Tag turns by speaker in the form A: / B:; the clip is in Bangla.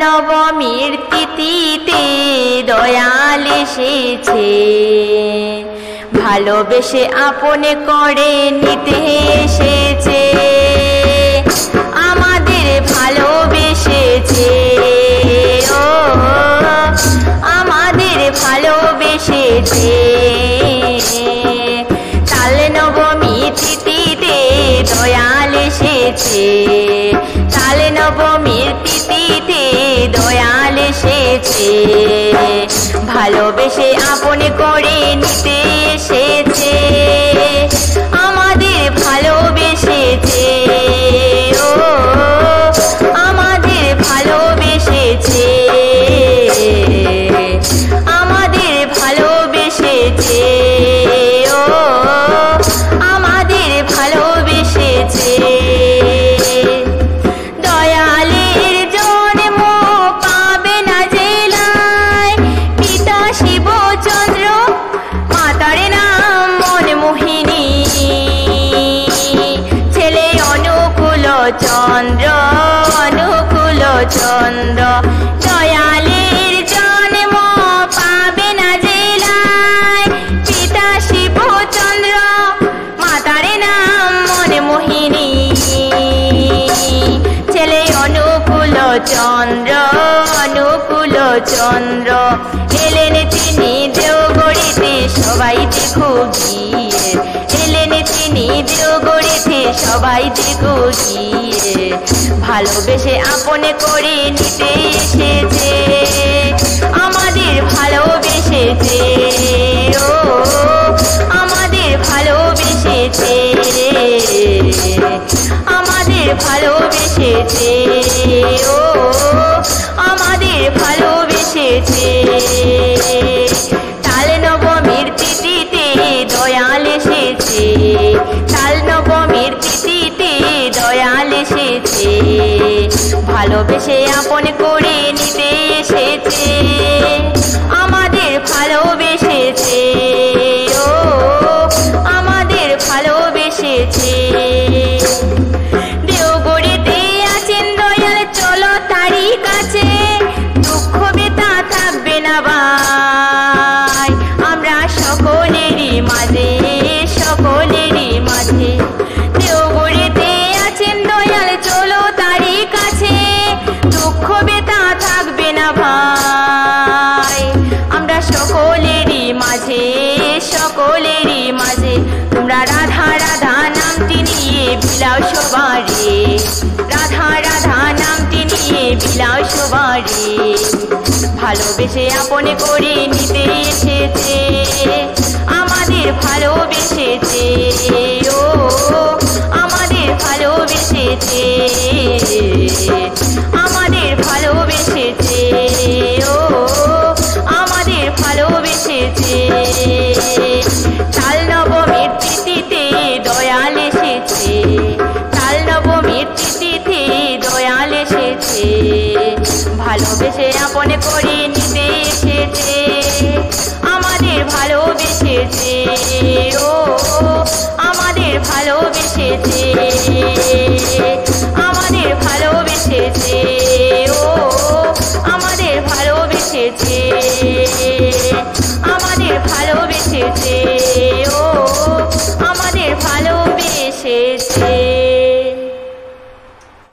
A: নবমীর তিথিতে দয়াল এসেছে, ভালোবেসে আপন করে নিতে এসেছে, আমাদের ভালোবেসেছে, ও আমাদের ভালোবেসেছে। কাল নবমী তিথিতে দয়াল এসেছে, কাল নবমীর তিথিতে দয়াল এসেছে, ভালোবেসে আপন করে নিতে এসেছে, আমাদের ভালোবেসেছে, ও আমাদের ভালোবেসেছে, আমাদের ভালোবেসেছে, ও আমাদের ভালোবেসেছে। দয়ালের জন্ম পাবে না জেলায়, পিতা শিবচন্দ্র, মাতার নাম মনমোহিনী, ছেলে অনুকূল চন্দ্র, অনুকূল চন্দ্র। দয়ালের জন্ম পাবে না জেলায়, পিতা শিবচন্দ্র, মাতার নাম মনমোহিনী, ছেলে অনুকূল চন্দ্র, অনুকূল চন্দ্র। এলেন তিনি দেওঘড়িতে সবাই দেখো গিয়ে, এলেন তিনি দেওঘড়িতে সবাই দেখো গিয়ে, ভালোবেসে আপন করে নিতে এসেছে, আমাদের ভালোবেসেছে, ও আমাদের ভালোবেসেছে, আমাদের ভালোবেসেছে, ও আমাদের ভালোবেসেছে। কাল নবমীর তিথিতে দয়াল এসেছে, কাল নবমীর তিথিতে দয়াল এসেছে, ভালোবেসে আপন করে নিতে এসেছে, আমাদের ভালোবেসেছে, ও আমাদের ভালোবেসেছে। দেওঘড়িতে আছেন দয়াল, চলো তারই কাছে, দুঃখ বেতা থাকবে না ভাই, আমরা সকলেরই মাঝে, সকলেরই মাঝে। দেওঘড়িতে আছেন দয়াল, চলো তারই কাছে, দুঃখ বেতা থাকবে না ভাই, আমরা সকলেরই মাঝে, সকলেরই মাঝে। তোমরা রাধা রাধা নামটি নিয়ে বিলাও সবারে, রাধা রাধা নামটি নিয়ে বিলাও সবারে, ভালোবেসে আপন করে নিতে এসেছে, আমাদের ভালোবেসেছে, ও আমাদের ভালোবেসেছে, আমাদের ভালোবেসেছে, ও আমাদের ভালোবেসেছে। কাল নবমীর তিথিতে দয়াল এসেছে, কাল নবমীর তিথিতে দয়াল এসেছে, ভালোবেসে আপন করে নিতে এসেছে, আমাদের ভালোবেসেছে, ও আমাদের ভালোবেসেছে।